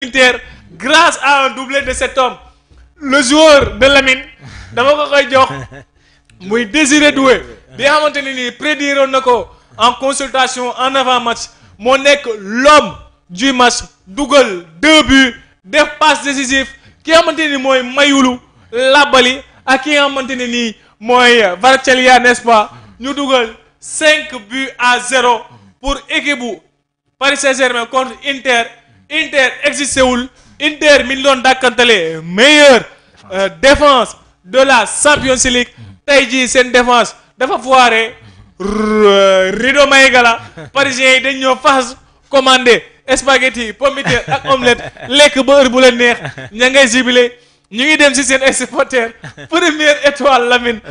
Inter grâce à un doublé de cet homme le joueur de Lamine dama ko koy jox muy Désiré Doué bi nga xamante ne nii prédiroon na ko en consultation en avant match moo nekk l'homme du match dugal 2 buts def passe décisif ki nga xamante ni mooy Mayulu Labali ak ki nga xamante ne nii mooy Varchelia n'est-ce pas ñu dugal 5 buts à 0 pour équipe bu Paris Saint-Germain contre Inter existé wul Inter mi ngi doon dàkkantale meilleure défense de la Champions League tey jii seen défense dafa foiré rideau Maïgala parisien yi dañ ñoo fas commandé spaghetti pomme de terre ak omelette lekk ba heure bu leen neex ña ngay jubilé ñu ngi dem ci seen supporters première étoile Lamine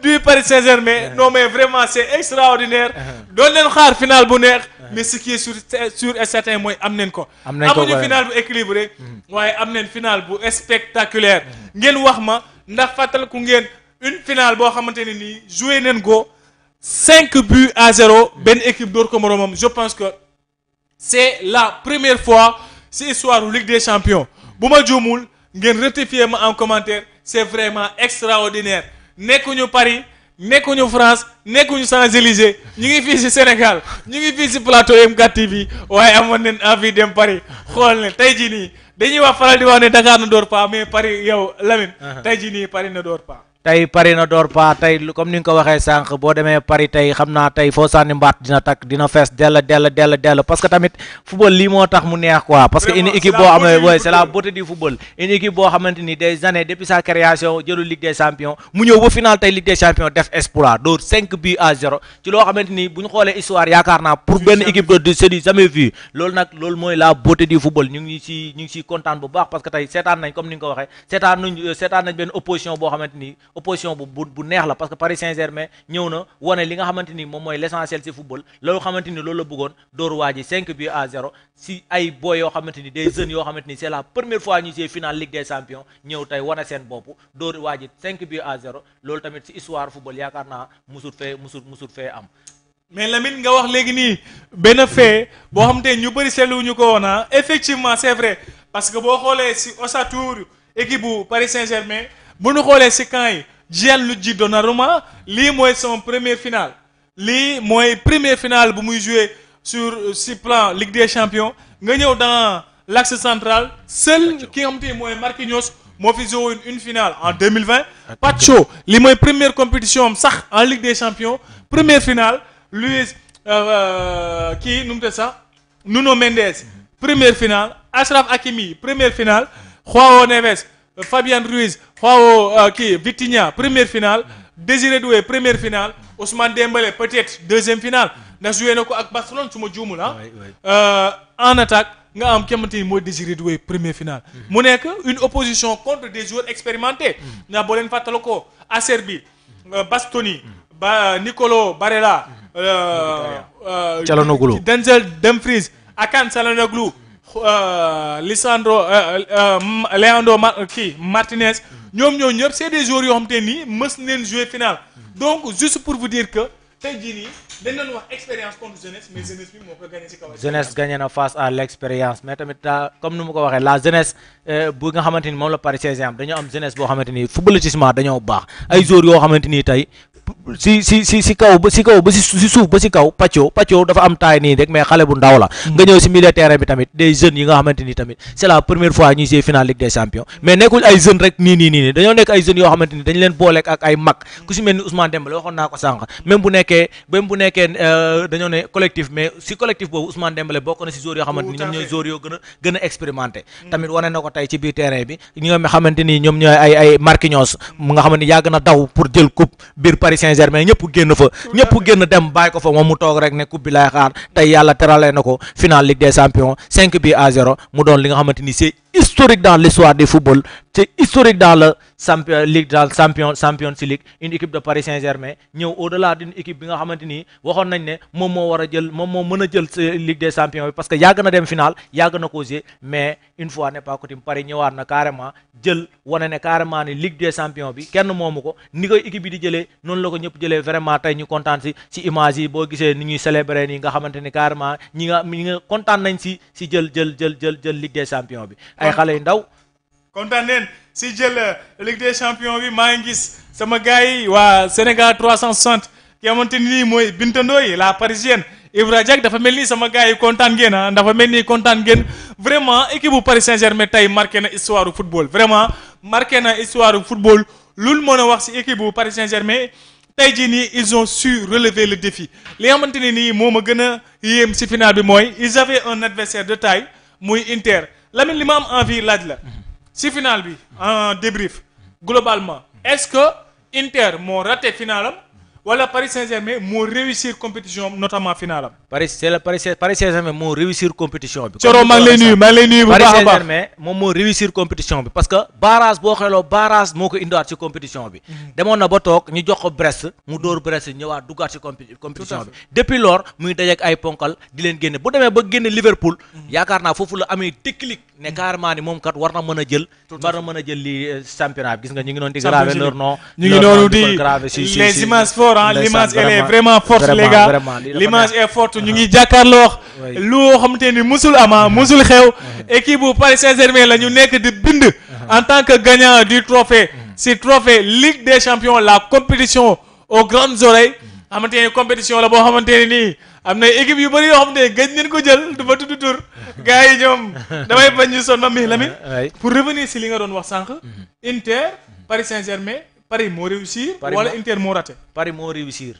du Paris Saint-Germain non mais vraiment c'est extraordinaire doon leen xaar final bu neex mais ce qui est sûr et certain mooy am nañ ko amuñu final bu équilibré waaye am nañ final bu spectaculaire ngeen wax ma ndax fàttaliku ngeen une finale boo xamante ne nii joué nañ ko 5 buts à 0 benn équipe door ko moromam je pense que c'est la première fois ci histoire u Ligue des Champions bu ma juumul ngeen rectifier ma en commentaire c'est vraiment extraordinaire nekkuñu Paris nekkuñu France nekkuñu Champs-Élysées ñu ngi fii ci Sénégal ñu ngi fii ci plateau M4 TV waaye amoon nañ envie dem Paris xool ne tey jii nii dañuy wax faral di wax ne Dakar ne dort pas mais Paris yow Lamine tey jii nii Paris ne dort pas. tey Paris na door pa tey comme ni nga ko waxee sànq boo demee Paris tey xam naa tey foo sànni mbaat dina takk dina fees dell parce que tamit football lii moo tax mu neex quoi parce que une équipe boo xam ne c'est la beauté du football une équipe boo xamante ni des années depuis sa création jëlul Ligue des Champions mu ñëw ba final tey Ligue des Champions def exploit door 5 buts à 0 ci loo xamante ni bu ñu xoolee histoire yaakaar naa pour benn équipe de c'est du jamais vu loolu nag loolu mooy la beauté du football ñu ngi ci kontaan bu baax parce que tey seetaan nañ comme ni nga ko waxee seetaan nañ benn opposition boo xamante ni opposition bu neex la parce que Paris Saint-Germain ñëw na wane li nga xamante ni moom mooy l'essentiel ci football loolu xamante ni loolu la bëggoon door waa ji 5 buts à 0 si ay boy yoo xamante ni des jeunes yoo xamante ni c'est la première fois ñu see finale Ligue des Champions ñëw tey wane seen bopp door waa ji 5 buts à 0 loolu tamit ci histoire football yaakaar naa musul fee am. mais Lamine nga wax léegi nii benn fait boo xamante ni ñu bëri seetluwuñu ko woon effectivement c'est vrai parce que boo xoolee ci ossature équipe bu Paris Saint-Germain bu ñu xoolee ci camp yi. Gianluigi Donnarumma lii mooy son première finale lii mooy première finale bu muy jouer sur plan Ligue des Champions nga ñëw dans l'axe central seul ki nga xamante ni mooy Marquinhos moo fi joué une finale en 2020 Pacho lii mooy première compétition am sax en Ligue des Champions première finale Luis kii nu mu tudd sax Nuno Mendes première finale Achraf Hakimi première finale João Neves Fabian Ruiz Vitinha première finale Désiré Doué première finale Ousmane Dembélé peut-être deuxième finale ndax joué na ko ak Barcelone su ma juumul en attaque nga am xamante ni mooy Désiré Doué première finale mu nekk une opposition contre des joueurs expérimentés ndax boo leen fàttala ko Acerbi Bastoni Nicolo Barella Calhanoglu Denzel Dumfries Akan Calhanoglu Leandro Martinez ñoom ñëpp c'est des joueurs yoo xam te nii mës neen jouer finale donc juste pour vous dire que tey jii nii dañ doon wax expérience contre jeunesse mais jeunesse bi moo ko gagné ci kaw. jeunesse gagné na face à l'expérience mais tamit comme ni mu ko waxee la jeunesse bu nga xamante ni moom la Paris Saint-Germain dañoo am jeunesse boo xamante ni footballistiquement dañoo baax ay joueurs yoo xamante ni tey si kaw ba si suuf ba si kaw Pacho dafa am taay nii rek mais xale bu ndaw la nga ñëw si milieu terrain bi tamit des jeunes yi nga xamante ni tamit c'est la première fois ñuy see finale Ligue des Champions mais nekkul ay jeunes rek nii dañoo nekk ay jeunes yoo xamante ni dañ leen booleek ak ay mag ku si mel ni Ousmane Dembélé waxoon naa ko sànq même bu nekkee dañoo ne collectif mais si collectif boobu Ousmane Dembélé bokk na si joueurs yoo xamante ni ñoom ñooy joueurs yoo gën a expérimenté tamit wane na ko tey ci biir terrain bi ñi nga xamante ni ñoom ñooy ay Marquinhos mu nga xamante ni yàgg na daw pour jël coupe biir Paris Saint-Germain ñëpp génn dem bàyyi ko fa moom mu toog rek ne coupe bi lay xaar tey yàlla teralee na ko finale Ligue des Champions 5 buts à 0 mu doon li nga xamante ni c'est historique dans l'histoire du football, c'est historique dans le ligue, dans Champions League, une équipe de Paris Saint-Germain ñëw au-delà d'une équipe bi nga xamante ni waxoon nañ ne moom moo war a jël moom moo mën a jël Ligue des Champions bi parce que yàgg na dem final yàgg na ko jouer mais une fois n'est pas coutume Paris ñëwaat na carrément jël wane ne carrément ni Ligue des Champions bi kenn moomu ko ni koy équipe bi di jëlee noonu la ko ñëpp jëlee vraiment tey ñu kontaan si image yi boo gisee ni ñuy célébrer nii nga xamante ni carrément ñi nga kontaan nañ si jël Ligue des Champions bi ay xale yu ndaw kontaan neen si jël Ligue des Champions bi maa ngi gis sama gars yi waa Sénégal 360 ki xamante ni nii mooy Bintando yi la parisienne Ibra Diack dafa mel ni sama gars yi kontaan ngeen ah dafa mel ni kontaan ngeen vraiment équipe bu Paris Saint-Germain tey marqué na histoire du football vraiment marqué na histoire du football loolu mën a wax si équipe bu Paris Saint-Germain tey jii nii ils ont su relever le défi li nga xamante ne nii moo ma gën a yéem si final bi mooy ils avaient un adversaire de taille muy Inter Lamine li ma am envie laaj la. si final bi en débrief globalement est-ce que Inter moo raté finalam wala Paris Saint-Germain moo réussir compétition notamment finalam. Paris Saint-Germain moo réussir compétition bi. Coro maa ngi lay nuyu bu baax a Paris baax Saint-Germain moom moo réussir compétition bi parce que barrage boo xeloo barrage moo ko indiwaat ci compétition bi. demoon na ba toog ñu jox ko Brest mu dóor Brest ñëwaat duggaat ci compétition bi. depuis lors muy dajeek ay ponkal di leen génne bu demee ba génne Liverpool. yaakaar naa foofu la amee déclic ne carrément ni moom kat war na mën a jël. lii championnat bi gis nga ñu ngi noonu di graver leur nom. ñu ngi noonu di les images fortes l'image elle est vraiment forte les gars l'image est forte ñu ngi jàkkaarloo loo xamante ni musul ama musul xew équipe bu Paris Saint-Germain la ñu nekk di bind en tant que gagnant du trophée si trophée Ligue des Champions la compétition aux grandes oreilles xamante ni compétition la boo xamante ne nii am na équipe yu bëri yoo xamante ne gëj nañ ko jël du ma tudd tur gars yi ñoom damay bañ ñu sonn ma mi Lamine pour revenir si li nga doon wax sànq Inter Paris Saint-Germain Paris moo réussir wala Inter moo raté Paris moo réussir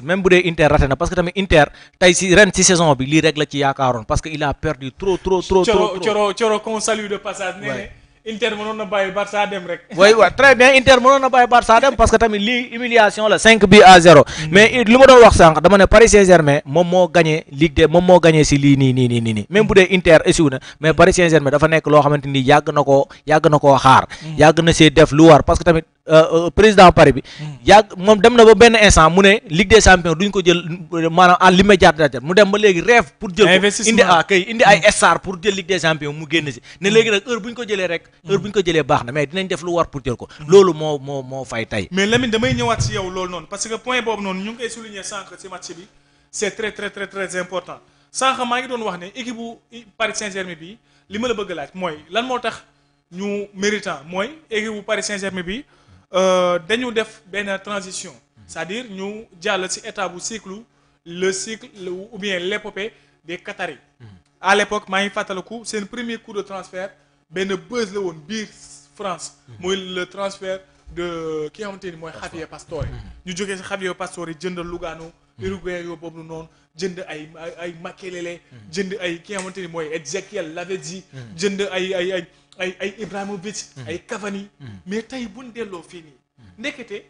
même bu dee Inter raté na parce que tamit Inter tey si ren si saison bi lii rek la ci yaakaaroon parce que il a perdu trop Coro qu'on salue de passage nee ne Inter mënoon na bàyyi Barça dem rek. oui très bien Inter mënoon na bàyyi Barça dem parce que tamit lii humiliation la 5-0 mais li ma doon wax sànq dama ne Paris Saint-Germain moom moo gagné si lii nii même bu dee Inter échoué na mais Paris Saint-Germain dafa nekk loo xamante ni yàgg na koo xaar. yàgg na see def lu war parce que tamit président Paris bi. moom dem na ba benn instant mu ne Ligue des Champions duñ ko jël maanaam à l'immédiat mu dem ba léegi rêve pour jël ko indi ay star pour jël Ligue des Champions mu génn si ne léegi nag heure bu ñu ko jëlee rek. heure bu ñu ko jëlee baax na mais dinañ def lu war pour jël ko loolu moo fay tey. mais Lamine damay ñëwaat si yow loolu noonu parce que point boobu noonu ñu ngi koy souligner sànq si match bi c'est très très très très important sànq maa ngi doon wax ne équipe bu Paris Saint-Germain bi li ma la bëgg laaj mooy lan moo tax ñu méritant mooy équipe bu Paris Saint-Germain bi dañu def benn transition c'est-à-dire ñu jàll si état bu le cycle ou bien l'épopée des Qataris à l'époque maa ngi fàttaliku seen premier coup de transfert benn buzz la woon biir France mooy le transfert de ki nga xamante ni mooy Javier Pastore ñu jógee si Javier Pastore jënd Lugano Uruguay yoo boobu noonu jënd ay Makelele jënd ay ki nga xamante ni mooy Ezequiel Lavezzi jënd ay Ibrahimovic ay Cavani mais tey buñ delloo fii nii ndekete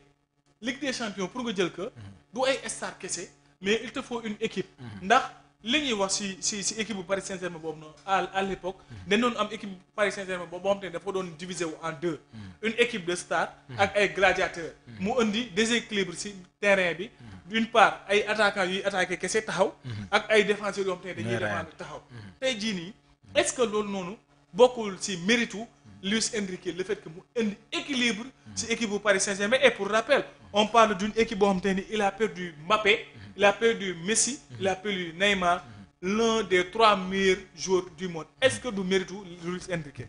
Ligue des Champions pour nga jël ko du ay star kese mais il te faut une équipe ndax li ñuy wax si équipe bu Paris Saint-Germain boobu noonu à l'époque dañ doon am équipe Paris Saint-Germain boo xam te ne dafa doon diviser wu en deux une équipe de stars ak ay gladiateurs mu indi déséquilibre si terrain bi d'une part ay attaquants yuy attaqué kese taxaw ak ay défenseurs yoo xam te ne dañuy défendre taxaw tey jii nii est-ce que loolu noonu bokkul si méritu Luis Enrique le fait que mu indi équilibre si équipe bu Paris Saint-Germain et pour rappel on parle d'une équipe boo xam te ni il a perdu Mbappé il a perdu Messi il a perdu Neymar l'un des 3 meilleurs joueurs du monde est-ce que du méritu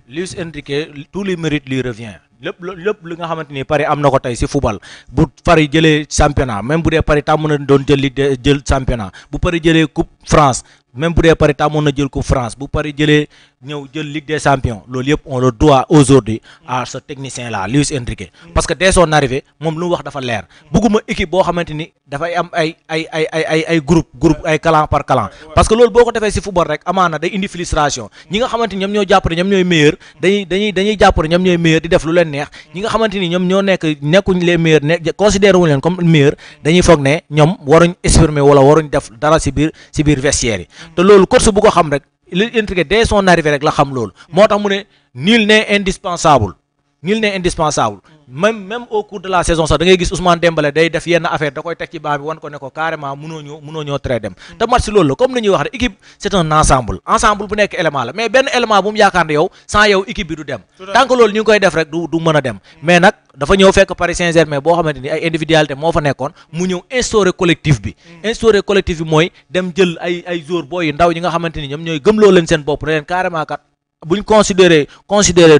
Luis Enrique tous les mérites lui revient lépp li nga xamante ni Paris am na ko tey si football bu Paris jëlee championnat même bu dee Paris tàmm na doon jël championnat bu Paris jëlee coupe France même bu dee Paris tàmmoon na jël coupe France bu Paris jëlee ñëw jël Ligue des Champions loolu yëpp on le doit aujourd'hui à ce technicien là Luis Enrique parce que dès son arrivée moom lu mu wax dafa leer bëgguma équipe boo xamante ni dafay am ay groupe ay clan par clan parce que loolu boo ko defee si football rek amaana day indi frustration ñi nga xamante ni ñoom ñoo jàpp ne ñoom ñooy meilleur dañuy jàpp ne ñoom ñooy meilleur di def lu leen neex ñi nga xamante ni ñoom ñoo nekkuñ les meilleurs considéré wuñ leen comme meilleur dañuy foog ne ñoom waruñ exprimer wala waruñ def dara si biir vestiaire yi te loolu coach bu ko xam rek Luis Enrique dès son arrivée rek la xam loolu moo tax mu ne nul n'est indispensable même au cours de la saison sax da ngay gis Ousmane Dembélé day def yenn affaire da koy teg ci banc bi wan ko ne ko carrément mënoo ñoo très dem te match loolu la comme ni ñuy wax rek équipe c'est un ensemble bu nekk élément la mais benn élément bu mu yaakaar ne yow sans yow équipe bi du dem tant que loolu ñu ngi koy def rek du mën a dem mais nag dafa ñëw fekk Paris Saint-Germain boo xamante ni ay individualité moo fa nekkoon mu ñëw instaurer collectif bi mooy dem jël ay joueurs booy yu ndaw ñi nga xamante ni ñoom ñooy gëmloo leen seen bopp ne leen carrément kat bu ñu considéré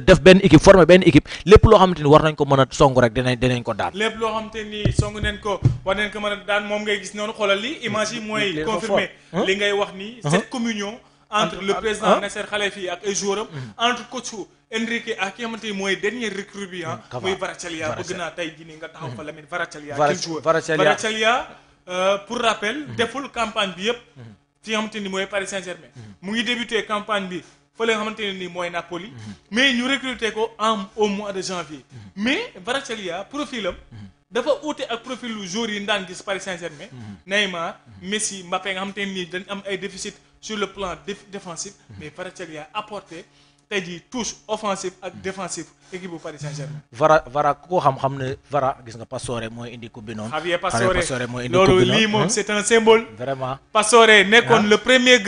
def benn équipe former benn équipe lépp loo xamante ni war nañ ko mën a song rek dinañ ko daan. lépp loo xamante ni song nañ ko war nañ ko mën a daan moom ngay gis noonu xoolal li image yi mooy confirmer li ngay wax ni cette communion entre le président Nasser Khelaïfi ak ay joueurs am entre coach Enrique ak ki nga xamante ni mooy dernier recrue bi muy Kvaratskhelia bëgg naa tey jii nii nga taxaw fa Lamine Kvaratskhelia pour rappel deful campagne bi yëpp fi nga xamante ni mooy Paris Saint-Germain mu ngi débuté campagne bi fële nga xamante ne nii mooy Napoli mais ñu recruter ko au mois de janvier mais Kvaratskhelia profil am dafa uute ak profil lu joueurs yi daan gis Paris Saint-Germain Neymar Messi Mbappé nga xamante ne nii dañ am ay déficit sur le plan défensif mais Kvaratskhelia apporté tey jii touche offensive ak défensive équipe bu Paris Saint-Germain. Vara ku ko xam ne Vara gis nga Pastore mooy indi coupe bi noonu. Javier Pastore mooy indi coupe bi noonu loolu lii moom c'est un symbole. Vraiment Pastore nekkoon le premier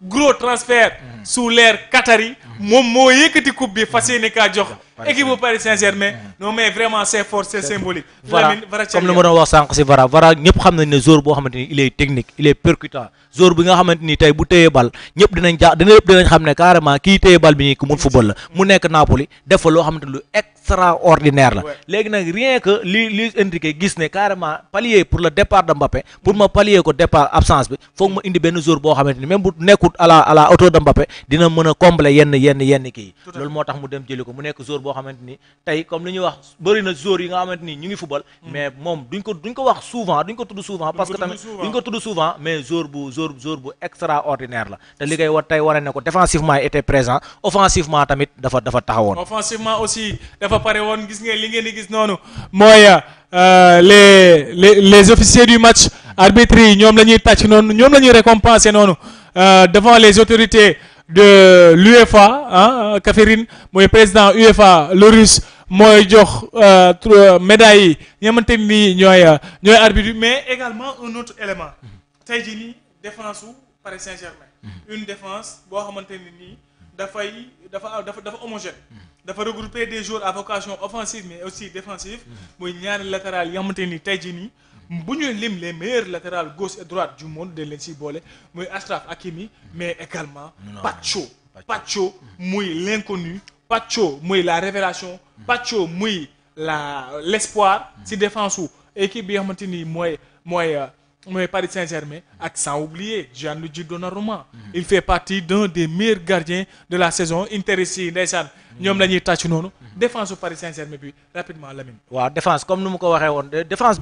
gros transfert sous l'ère qatari moom moo yëkkati coupe bi fas yéene kaa jox équipe bu Paris Saint-Germain non mais vraiment c'est fort c'est symbolique. Vara comme li ma doon wax sànq si Vara ñëpp xam nañ ne joueur boo xamante ni il est technique il est percutant joueur bi nga xamante ni tey bu téyee bal ñëpp dinañ xam ne carrément kii téye bal bi ñi ku mun football la mu nekk Napoli def fa loo xamante ni lu extraordinaire la léegi nag rien que li Enrique gis ne carrément pallier pour le départ de Mbappé pour ma pallier ko départ absence bi foog ma indi benn joueur boo xamante ni même bu nekkut à la hauteur de Mbappé dina mën a combler yenn kii loolu moo tax mu dem jëli ko mu nekk joueur boo xamante ni tey comme li ñuy wax bëri na joueurs yi nga xamante ni ñu ngi football mais moom duñ ko wax souvent duñ ko tudd souvent parce que tamit duñ ko tudd souvent mais joueur bu extraordinaire la te li ngay war tey wane ne ko défensivement était présent offensivement tamit dafa taxawoon offensivement aussi dafa pare woon gis ngeen li ngeen di gis noonu mooy les officiers du match arbitre yi ñoom la ñuy tàcc noonu ñoom la ñuy récompenser noonu devant les autorités de l'UEFA Kaférine mooy président UEFA le russe mooy jox médailles yi nga xamante ni ñooy arbitre mais également un autre élément tey jii nii défense su Paris Saint-Germain une défense boo xamante ni nii dafa homogène dafa regrouper des joueurs à vocation offensive mais aussi défensive muy ñaari latéral yi nga xamante ni tey jii nii bu ñu lim les meilleurs latérales gauche et droite du monde dañ leen siy boole muy Achraf Hakimi mais également Pacho muy l'inconnu Pacho muy la révélation Pacho muy l'espoir si défense su équipe bi nga xamante ni mooy Paris Saint-Germain ak sans oublier Gianluigi Donnarumma il fait partie d'un des meilleurs gardiens de la saison Inter yi ndeysaan ñoom la ñuy tàcc noonu défense su Paris Saint-Germain bi rapidement Lamine. waaw défense comme ni mu ko waxee woon défense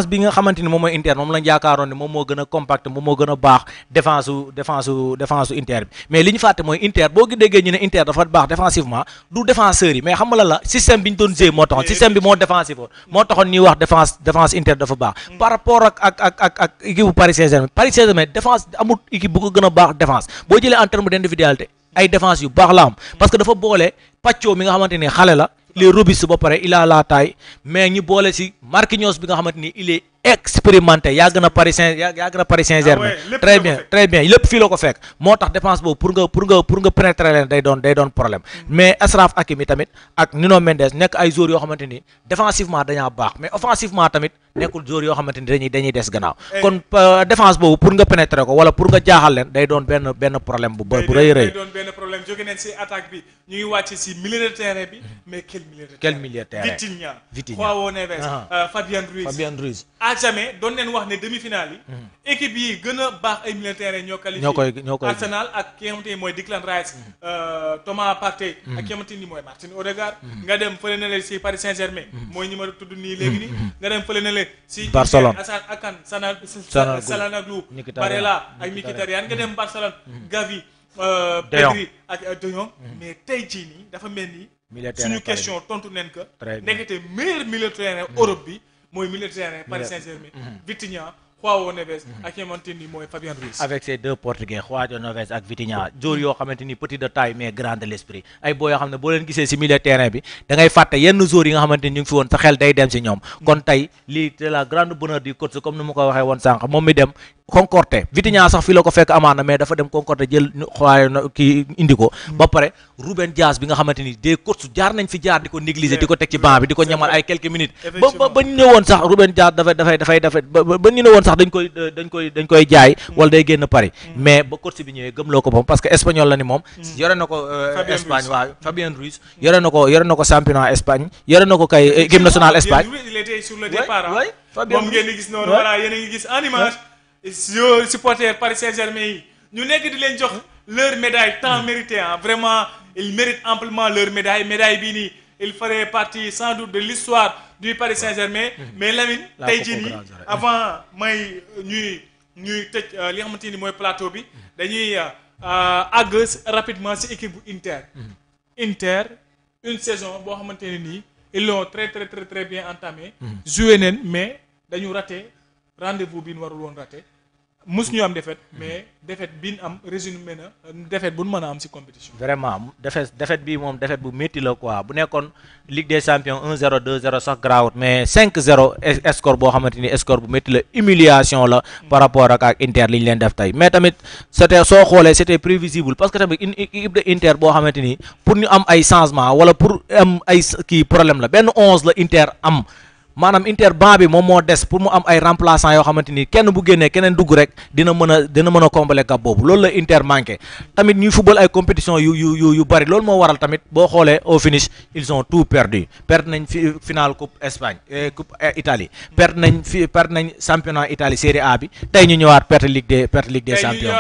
bi nga xamante ni moom mooy Inter moom lañ yaakaaroon ne moom moo gën a compact moom moo gën a baax défense su Inter bi mais li ñu fàtte mooy Inter boo déggee ñu ne Inter dafa baax défensivement du défenseurs yi mais xam nga la système bi ñu doon jouer moo taxoon système bi moo défensif moo taxoon ñuy wax défense Inter dafa baax par rapport ak équipe bu Paris Saint-Germain défense amul équipe bu ko gën a baax défense boo jëlee en terme d'individualité ay défense yu baax la am parce que dafa boole Pacho mi nga xamante ni xale la il est robuste ba pare il a la taille mais ñu boole si Marquinhos bi nga xamante ni il est expérimenté yàgg na Paris Saint-Germain très bien lépp fii la ko fekk moo tax défense boobu pour nga pénétrer leen day doon problème mais Achraf Hakimi tamit ak Nuno Mendes nekk ay joueurs yoo xamante ni défensivement dañaa baax mais offensivement tamit nekkul joueurs yoo xamante ni dañuy des gannaaw kon défense boobu pour nga pénétrer ko wala pour nga jaaxal leen day doon benn problème bu rëy day doon benn problème jóge nañ si attaque bi ñu ngi wàcc si milieu de terrain bi mais quel milieu de terrain Vitinha João Neves Fabian Ruiz à jamais doon leen wax ne demi-finale yi équipe yi gën a baax ay milieu de terrain ñoo qualifié Arsenal ak ki nga xamante ni mooy Declan Rice Thomas Partey ak ki nga xamante ni mooy Martin Odegaard nga dem fële na leen si Paris Saint-Germain mooy ñi ma tudd nii léegi nii nga dem fële na leen si Barcelone Akan Çalhanoğlu Barella ak Mkhitaryan nga dem Barcelone Gavi Pedri ak De Jong mais tey jii nii dafa mel ni suñu question tontu neen que nekkete meilleur milieu de terrain Europe bi mooy milieu de terrain Paris Saint-Germain Vitinha João Neves ak ki nga xamante ni mooy Fabian Ruiz. avec ces deux portugais João Neves ak Vitinha joueurs yoo xamante ni petit de taille mais grand de l'esprit ay boo yoo xam ne boo leen gisee si milieu terrain bi da ngay fàtte yenn joueurs yi nga xamante ni ñu ngi fi woon sa xel day dem si ñoom kon tey lii c'est la grande bonheur du coach comme ni ma ko waxee woon sànq moom mi dem Concorté Vitinha sax fi la ko fekk amaana mais dafa dem Concorté jël xoolee kii indi ko ba pare Ruben Dias bi nga xamante ni des coachs jaar nañ fi jaar di ko négliger di ko teg ci banc bi di ko ñamal ay quelques minutes ba ñu ne woon sax Ruben Dias dafay ba ñu ne woon sax dañ koy jaay wala day génn Paris mais ba coach bi ñëwee gëmloo ko moom parce que espagnol la ni moom yore na ko Espagne waaw Fabien Ruiz yore na ko championnat Espagne yore na ko kay équipe nationale Espagne il était sur le départ Fabien moom ngeen di gis noonu voilà yéen a ngi gis en image supporters Paris Saint-Germain yi ñu nekk di leen jox leur médaille tant méritée vraiment ils méritent amplement leur médaille bii nii il ferait partie sans doute de l'histoire du Paris Saint-Germain mais Lamine tey jii nii avant may ñuy tëj li nga xamante ni mooy plateau bi dañuy àgg rapidement ci équipe bu Inter une saison boo xamante ne nii ils l'ont très bien entamé joué neen mais dañu raté rendez-vous bi ñu warul woon raté mus ñu am défaite mais défaite bi ñu am résumé na défaite bu ñu mën a am ci compétition. vraiment défaite bi moom défaite bu métti la quoi bu nekkoon Ligue des Champions 1-0 2-0 sax grawut mais 5-0 score boo xamante ni score bu métti la humiliation la par rapport ak Inter li ñu leen def tey mais tamit soo xoolee c'était prévisible parce que tamit une équipe de Inter boo xamante ni pour ñu am ay changement wala pour am ay kii problème la benn 11 la Inter am. maanaam Inter banc bi moom moo des pour mu am ay remplaçants yoo xamante ni kenn bu génnee keneen dugg rek dina mën a combler gap boobu loolu la Inter manqué tamit ñuy football ay compétition yu bari loolu moo waral tamit boo xoolee au finish ils ont tout perdu perdre nañ finale coupe Espagne coupe Italie perdre nañ championnat Italie Série A bi tey ñu ñëwaat perdre Ligue des champions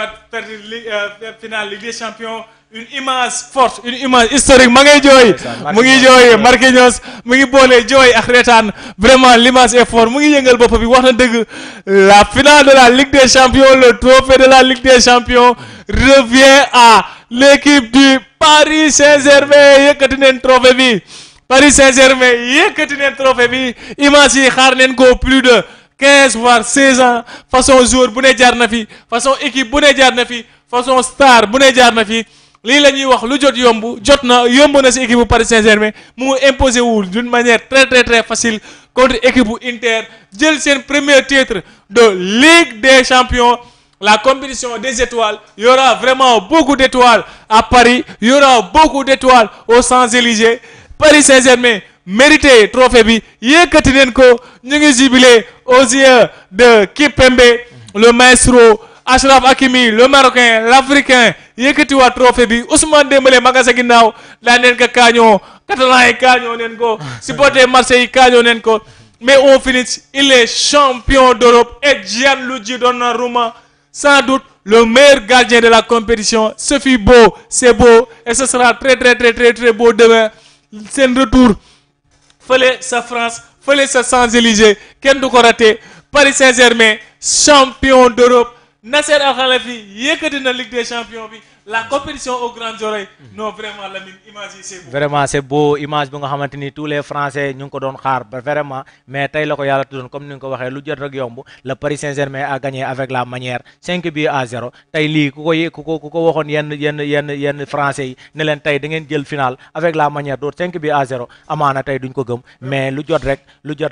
finale Ligue des champions une image forte une image historique ma ngay jooy mu ngi jooy Marquinhos mu ngi boole jooy ak reetaan vraiment l'image est forte mu ngi yëngal bopp bi wax na dëgg la finale de la Ligue des champions le trophée de la Ligue des champions revient à l'équipe du Paris Saint-Germain yëkkati neen trophée bi Paris Saint-Germain yëkkati neen trophée bi image yi xaar neen ko plus de 15 voire 16 ans façon joueur bu ne jaar na fi façon équipe bu ne jaar na fi façon star bu ne jaar na fi lii la ñuy wax lu jot yomb na ci équipe bu Paris Saint-Germain mu imposé wu d'une manière très facile contre équipe bu Inter jël seen premier titre de Ligue des Champions la compétition des étoiles il y aura vraiment beaucoup d'étoiles à Paris il y aura beaucoup d'étoiles aux Champs-Élysées Paris Saint-Germain mérité trophée bi yëkkati leen ko ñu ngi jubilé aux yeux de Kimpembe le maestro Achraf Hakimi le Marocain l'Africain yëkkati waa trophée bi Ousmane Dembélé ma nga sa ginnaaw daa neen ko kaañoo Catalan yi kaañoo neen ko supporter Marseille yi kaañoo neen ko mais on finit il est champion d'Europe et Gianluigi Donnarumma sans doute le meilleur gardien de la compétition ce fut beau c'est beau et ce sera très beau demain seen retour fële sa France fële sa Champs-Élysées kenn du ko raté Paris Saint-Germain champion d'Europe Nasser Al-Khelaifi yëkkati na Ligue des Champions bi la compétition aux grandes oreilles non vraiment Lamine image yi c'est beau. vraiment c'est beau image bi nga xamante ni tous les Français ñu ngi ko doon xaar ba vraiment mais tey la ko yàlla tuddoon comme ni nga ko waxee lu jot rek yomb le Paris Saint-Germain a gagné avec la manière 5-0 tey lii ku ko waxoon yenn Français yi ne leen tey da ngeen jël final avec la manière door 5-0 amaana tey duñ ko gëm mais lu jot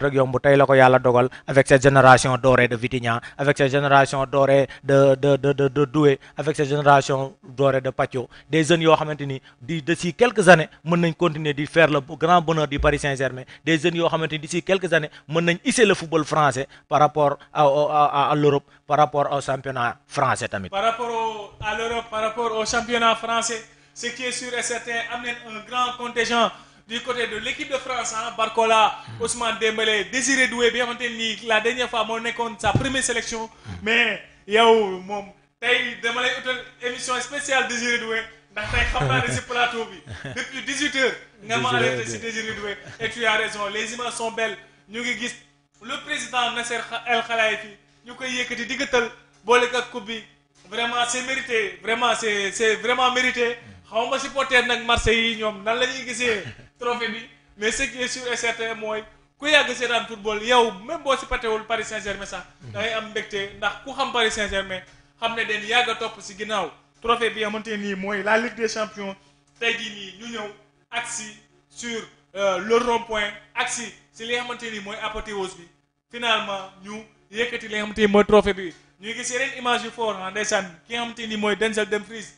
rek yomb tey la ko yàlla dogal avec cette génération dorée de Vitinha avec cette génération dorée de Doué avec cette génération de Pacho des jeunes yoo xamante ni d'ici quelques années mën nañ continuer di faire le grand bonheur du Paris Saint-Germain des jeunes yoo xamante ni d'ici quelques années mën nañ hisser le football français par rapport à l'Europe par rapport au championnat français tamit. par rapport à l'Europe par rapport au championnat français ce qui est sûr et certain am nañ un grand contingent du côté de l'équipe de France Barcola Ousmane Dembélé Désiré Doué bi nga xamante ni la dernière fois moo nekkoon sa première sélection mais yow moom. tey dama lay utal émission spéciale Désiré Doué ndax tey xam naa ne ci plateau bi depuis 18 heures nga ma alerté ci Désiré Doué et tu as raison les images sont belles ñu ngi gis le président Nasser Al-Khelaifi ñu koy yëkkati diggatal boole ak coupe bi vraiment c'est mérité vraiment c'est vraiment mérité xaw ma supporter nag Marseille yi ñoom nan la ñuy gisee trophée bi mais ce qui est sûr et certain mooy ku yàgg seetaan football yow même boo si patewul Paris Saint-Germain sax da ngay am mbégte ndax ku xam Paris Saint-Germain xam ne den yàgg a topp si ginnaaw trophée bi xamante nii mooy la Ligue des Champions tey jii nii ñu ñëw agsi sur le rond-point agsi si li nga xamante nii mooy apothéose bi finalement ñu yëkkati li nga xamante ni mooy trophée bi ñu gis yeneen image yu fort ndeysaan ki nga xamante ni mooy Denzel Dumfries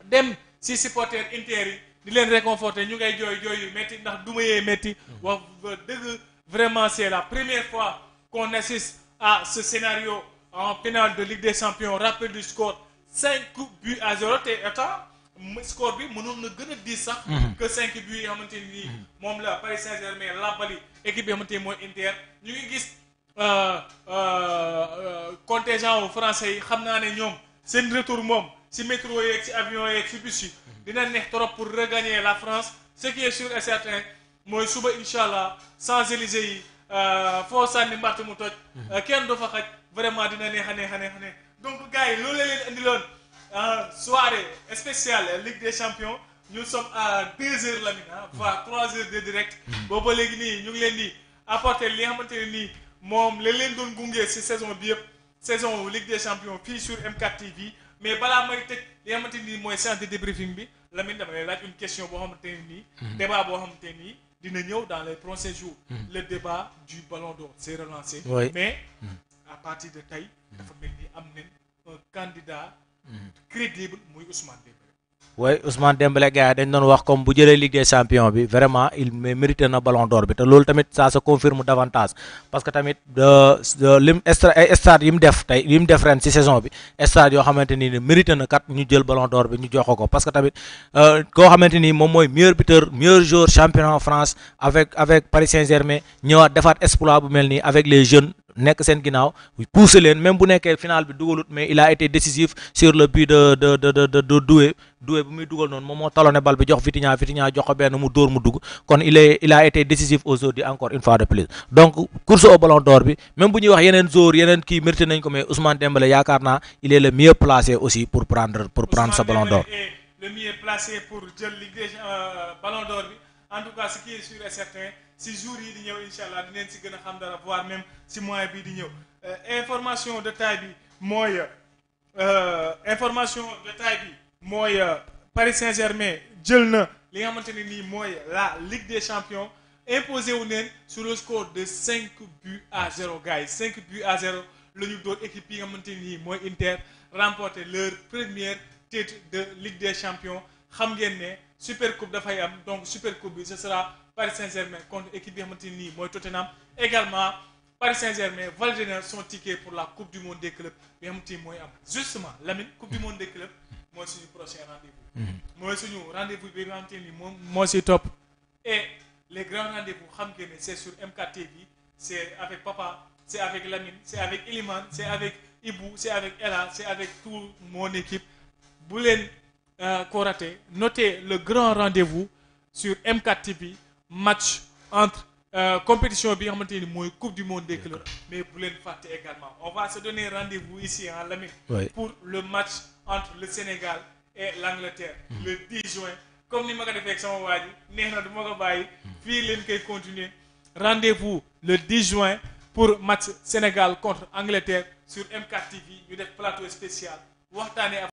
dem si supporter Inter yi di leen réconforter ñu ngay jooy yu métti ndax duma yee métti wax dëgg vraiment c'est la première fois qu'on assiste à ce scénario en finale de Ligue des Champions. Rappel du score 5-0 te état score bi mënoon na gën a diis sax que 5 buts yi xamante ni moom la Paris Saint-Germain làbbali équipe bi xamante ni mooy Inter ñu ngi gis contingent wu français yi xam naa ne ñoom seen retour moom si métro yeeg si avion yeeg si bus yi dina neex trop pour regagner la France ce qui est sûr et certain mooy suba incha allah Champs-Élysées yi foo sànni mbaxtu mu toj kenn du fa xaj vraiment dina neex a neex a neex a neex donc gars yi loolu la leen indiloon soirée spéciale Ligue des Champions nous sommes à 2 heures Lamine voire 3 heures de direct booba léegi nii ñu ngi leen di apporter li nga xamante ne nii moom la leen doon gunge si saison bi yëpp saison Ligue des Champions fii sur M4 TV mais balaa may tëj li nga xamante ni mooy séance de débriefing bi Lamine dama lay laaj une question boo xamante ne nii débat boo xamante ne nii dina ñëw dans les prochains jours le débat du Ballon d'Or s'est relancé mais à partir de tey dafa mel ni am nañ un candidat crédible muy Ousmane Dembélé. oui Ousmane Dembélé gars yi dañ doon wax comme bu jëlee Ligue des Champions bi vraiment il mérite na Ballon d'Or bi te loolu tamit ça se confirme davantage parce que tamit lim ay stade yi mu def tey yi mu def ren ci saison bi stade yoo xamante ni mérite na kat ñu jël Ballon d'Or bi ñu jox ko parce que tamit koo xamante ni moom mooy meilleur buteur meilleur joueur champion en France avec Paris Saint-Germain ñëwaat defaat exploit bu mel nii avec les jeunes. nekk seen ginnaaw pousser leen même bu nekkee final bi dugalut mais il a été décisif sur le but de Doué bu muy dugal noonu moom moo talonné bal bi jox Vitinha jox ko benn mu dóor mu dugg kon il a été décisif aujourd'hui encore une fois de plus donc course au Ballon d'Or bi même bu ñuy wax yeneen joueurs yeneen kii mérité nañ ko mais Ousmane Dembélé yaakaar naa il est le mieux placé aussi pour prendre sa Ballon d'Or. Le mieux placé pour jël Ligue des Ballon d'Or bi en tout cas ce qui est sûr et certain. Si jour yi di ñëw incha allah dinañ si gën a xam dara voire même si mois bii di ñëw information de taille bi mooy Paris Saint-Germain jël na li nga xamante ne nii mooy la Ligue des Champions imposé wu neen sur le score de 5-0 gars yi 5-0 la ñu doon équipe yi nga xamante ne nii mooy Inter remporter leur première titre de Ligue des Champions xam ngeen ne super coupe dafay am donc super coupe bi ce sera Paris Saint-Germain contre équipe bi xamante ni mooy Tottenham également Paris Saint-Germain validé na son ticket pour la coupe du monde des clubs bi xamante ni mooy am justement Lamine coupe du monde des clubs mooy suñu prochain rendez-vous. mooy suñu rendez-vous bi nga xamante ni moom moo si topp et les grands rendez-vous xam ngeen ne c'est sur M4 TV c'est avec Papa c'est avec Lamine c'est avec Elimane c'est avec Ibou c'est avec Ella c'est avec toute mon équipe bu leen ko raté notez le grand rendez-vous sur M4 TV. Match entre compétition bi nga xamante ni mooy coupe du monde des clubs mais bu leen fàtte également on va se donner rendez-vous ici en Lamine pour le match entre le Sénégal et l'Angleterre le 10 juin comme ni ma ko defee ak sama waa ji neex na du ma ko bàyyi fii leen koy continuer rendez-vous le 10 juin pour match Sénégal contre Angleterre sur M4 TV ñu def plateau spécial waxtaanee